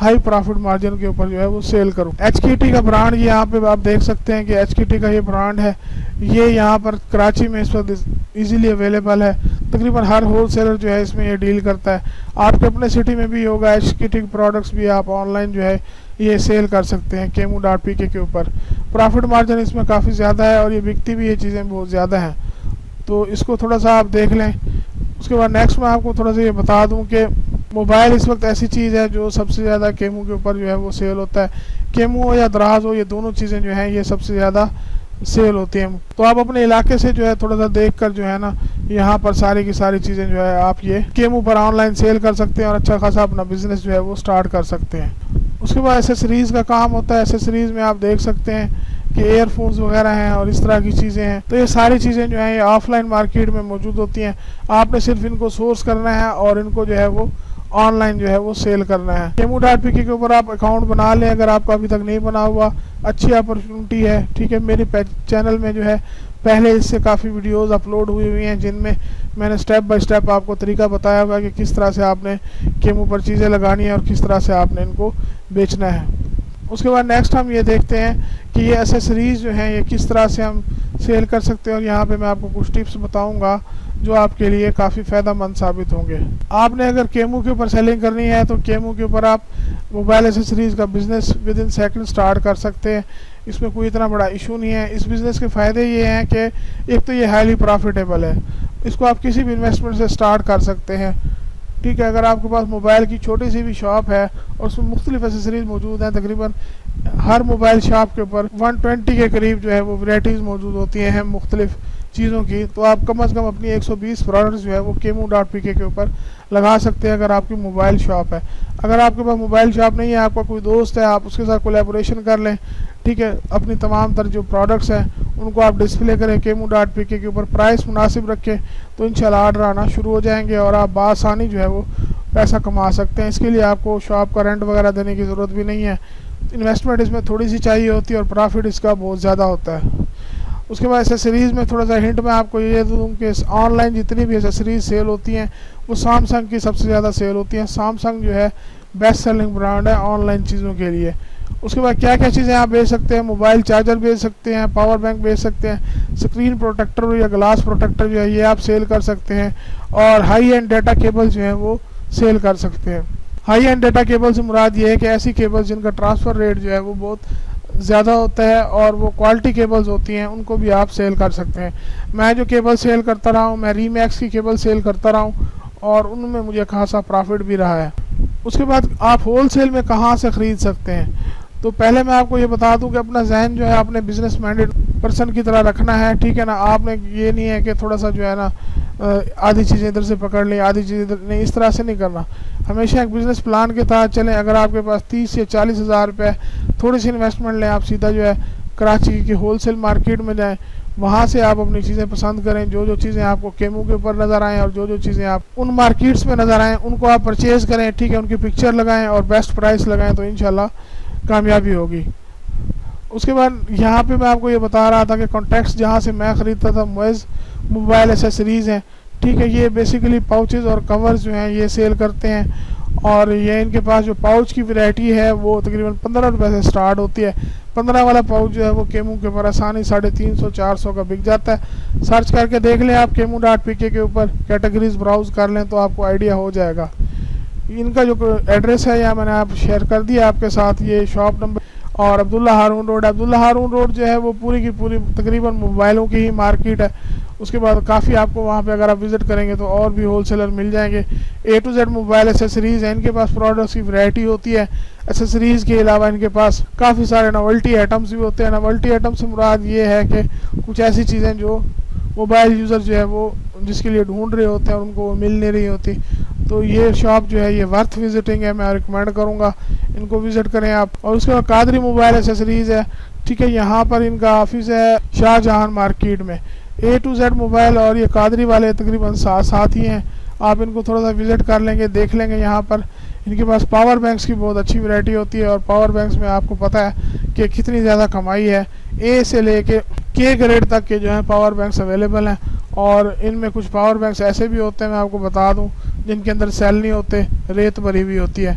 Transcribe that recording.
High profit margin के ऊपर जो है वो सेल करूँ। HKT का ब्रांड यहाँ पे आप देख सकते हैं कि HKT का ये ब्रांड है, ये यहाँ पर कराची में इस वक्त ईजीली अवेलेबल है। तकरीबन हर होलसेलर जो है इसमें ये डील करता है। आपके अपने सिटी में भी होगा, HKT प्रोडक्ट्स भी आप ऑनलाइन जो है ये सेल कर सकते हैं kemu.pk के ऊपर। प्रॉफिट मार्जिन इसमें काफ़ी ज़्यादा है और ये बिकती भी ये चीज़ें बहुत ज़्यादा हैं, तो इसको थोड़ा सा आप देख लें। उसके बाद नेक्स्ट मैं आपको थोड़ा सा ये बता दूं कि मोबाइल इस वक्त ऐसी चीज़ है जो सबसे ज़्यादा केमू के ऊपर जो है वो सेल होता है। केमू हो या दराज हो, ये दोनों चीज़ें जो हैं ये सबसे ज़्यादा सेल होती हैं। तो आप अपने इलाके से जो है थोड़ा सा देख कर जो है ना यहाँ पर सारी की सारी चीज़ें जो है आप ये केमू पर ऑनलाइन सेल कर सकते हैं और अच्छा खासा अपना बिजनेस जो है वो स्टार्ट कर सकते हैं। उसके बाद एसेसरीज़ का काम होता है। एसेसरीज़ में आप देख सकते हैं कि एयरफोन्स वगैरह हैं और इस तरह की चीज़ें हैं। तो ये सारी चीज़ें जो हैं ये ऑफलाइन मार्केट में मौजूद होती हैं। आपने सिर्फ इनको सोर्स करना है और इनको जो है वो ऑनलाइन जो है वो सेल करना है। kemu.pk के ऊपर आप अकाउंट बना लें अगर आपका अभी तक नहीं बना हुआ, अच्छी अपॉर्चुनिटी है। ठीक है, मेरे चैनल में जो है पहले इससे काफ़ी वीडियोस अपलोड हुई हैं जिनमें मैंने स्टेप बाय स्टेप आपको तरीका बताया हुआ है कि किस तरह से आपने केमू पर चीज़ें लगानी है और किस तरह से आपने इनको बेचना है। उसके बाद नेक्स्ट हम ये देखते हैं कि ये एसेसरीज़ जो हैं ये किस तरह से हम सेल कर सकते हैं, और यहाँ पे मैं आपको कुछ टिप्स बताऊंगा जो आपके लिए काफ़ी फ़ायदेमंद साबित होंगे। आपने अगर केमू के ऊपर सेलिंग करनी है तो केमू के ऊपर आप मोबाइल एसेसरीज़ का business with in second start कर सकते हैं। इसमें कोई इतना बड़ा इशू नहीं है। इस बिज़नेस के फ़ायदे ये हैं कि एक तो ये हाईली प्रॉफिटेबल है, इसको आप किसी भी इन्वेस्टमेंट से स्टार्ट कर सकते हैं। ठीक है, अगर आपके पास मोबाइल की छोटी सी भी शॉप है और उसमें मुख्तलिफ एसेसरीज मौजूद हैं, तकरीबन हर मोबाइल शॉप के ऊपर 120 के करीब जो है वो वैराइटीज़ मौजूद होती हैं मुख्तलिफ चीज़ों की, तो आप कम अज़ कम अपनी 120 प्रोडक्ट्स जो है वो kemu.pk के ऊपर लगा सकते हैं अगर आपकी मोबाइल शॉप है। अगर आपके पास मोबाइल शॉप नहीं है, आपका कोई दोस्त है, आप उसके साथ कोलैबोरेशन कर लें। ठीक है, अपनी तमाम तर जो प्रोडक्ट्स हैं उनको आप डिस्प्ले करें kemu.pk के ऊपर, प्राइस मुनासिब रखें, तो इंशाल्लाह ऑर्डर आना शुरू हो जाएंगे और आप बासानी जो है वो पैसा कमा सकते हैं। इसके लिए आपको शॉप का रेंट वगैरह देने की ज़रूरत भी नहीं है। इन्वेस्टमेंट इसमें थोड़ी सी चाहिए होती है और प्रॉफिट इसका बहुत ज़्यादा होता है। उसके बाद एसेसरीज़ में थोड़ा सा हिंट मैं आपको ये दूँ कि ऑनलाइन जितनी भी एसेसरीज सेल होती हैं वो सैमसंग की सबसे ज़्यादा सेल होती हैं। सैमसंग जो है बेस्ट सेलिंग ब्रांड है ऑनलाइन चीज़ों के लिए। उसके बाद क्या क्या चीज़ें आप बेच सकते हैं, मोबाइल चार्जर बेच सकते हैं, पावर बैंक बेच सकते हैं, स्क्रीन प्रोटेक्टर या ग्लास प्रोटेक्टर जो है ये आप सेल कर सकते हैं, और हाई एंड डाटा केबल जो है वो सेल कर सकते हैं। हाई एंड डाटा केबल से मुराद ये है कि ऐसी केबल जिनका ट्रांसफ़र रेट जो है वो बहुत ज़्यादा होता है और वो क्वालिटी केबल्स होती हैं, उनको भी आप सेल कर सकते हैं। मैं जो केबल सेल करता रहा हूँ, मैं रीमैक्स की केबल सेल करता रहा हूँ और उनमें मुझे खासा प्रॉफिट भी रहा है। उसके बाद आप होलसेल में कहाँ से ख़रीद सकते हैं, तो पहले मैं आपको ये बता दूं कि अपना जहन जो है अपने बिजनेस माइंडेड पर्सन की तरह रखना है। ठीक है ना, आपने ये नहीं है कि थोड़ा सा जो है ना आधी चीज़ें इधर से पकड़ ली, आधी चीज़ें इधर नहीं, इस तरह से नहीं करना। हमेशा एक बिज़नेस प्लान के तहत चलें। अगर आपके पास 30 या 40 हज़ार रुपये थोड़ी सी इन्वेस्टमेंट लें, आप सीधा जो है कराची की होलसेल मार्केट में जाएँ, वहाँ से आप अपनी चीज़ें पसंद करें। जो जो चीज़ें आपको केमू के ऊपर नज़र आएँ और जो जो चीज़ें आप उन मार्केट्स में नज़र आएँ उनको आप परचेज़ करें। ठीक है, उनकी पिक्चर लगाएँ और बेस्ट प्राइस लगाएँ, तो इंशाल्लाह कामयाबी होगी। उसके बाद यहाँ पे मैं आपको ये बता रहा था कि कॉन्टैक्ट्स जहाँ से मैं ख़रीदता था मुइज़ मोबाइल एसेसरीज़ हैं। ठीक है, ये बेसिकली पाउचेज़ और कवर्स जो हैं ये सेल करते हैं, और ये इनके पास जो पाउच की वैरायटी है वो तकरीबन 15 रुपये से स्टार्ट होती है। 15 वाला पाउच जो है वो केमू के ऊपर आसानी 350-400 का बिक जाता है। सर्च करके देख लें आप kemu.pk के ऊपर, कैटेगरीज ब्राउज़ कर लें तो आपको आइडिया हो जाएगा। इनका जो एड्रेस है या मैंने आप शेयर कर दिया आपके साथ, ये शॉप नंबर और अब्दुल्ला हारून रोड। अब्दुल्ला हारून रोड जो है वो पूरी की पूरी तकरीबन मोबाइलों की ही मार्केट है। उसके बाद काफ़ी आपको वहाँ पे अगर आप विज़िट करेंगे तो और भी होलसेलर मिल जाएंगे। A to Z mobile accessories है, इनके पास प्रोडक्ट्स की वैरायटी होती है। एसेसरीज़ के अलावा इनके पास काफ़ी सारे नोवेल्टी आइटम्स भी होते हैं। नोवेल्टी आइटम से मुराद ये है कि कुछ ऐसी चीज़ें जो मोबाइल यूज़र जो है वो जिसके लिए ढूंढ रहे होते हैं और उनको वो मिल नहीं रही होती, तो ये शॉप जो है ये वर्थ विजिटिंग है। मैं रिकमेंड करूँगा इनको विज़िट करें आप। और उसके बाद कादरी मोबाइल एसेसरीज़ है। ठीक है, यहाँ पर इनका ऑफिस है शाहजहान मार्केट में। A to Z मोबाइल और ये कादरी वाले तकरीबन साथ ही हैं। आप इनको थोड़ा सा विज़िट कर लेंगे, देख लेंगे। यहाँ पर इनके पास पावर बैंक्स की बहुत अच्छी वैरायटी होती है, और पावर बैंक्स में आपको पता है कि कितनी ज़्यादा कमाई है। A से लेके K ग्रेड तक के जो हैं पावर बैंक्स अवेलेबल हैं, और इनमें कुछ पावर बैंक्स ऐसे भी होते हैं, मैं आपको बता दूं, जिनके अंदर सेल नहीं होते, रेत भरी हुई होती है।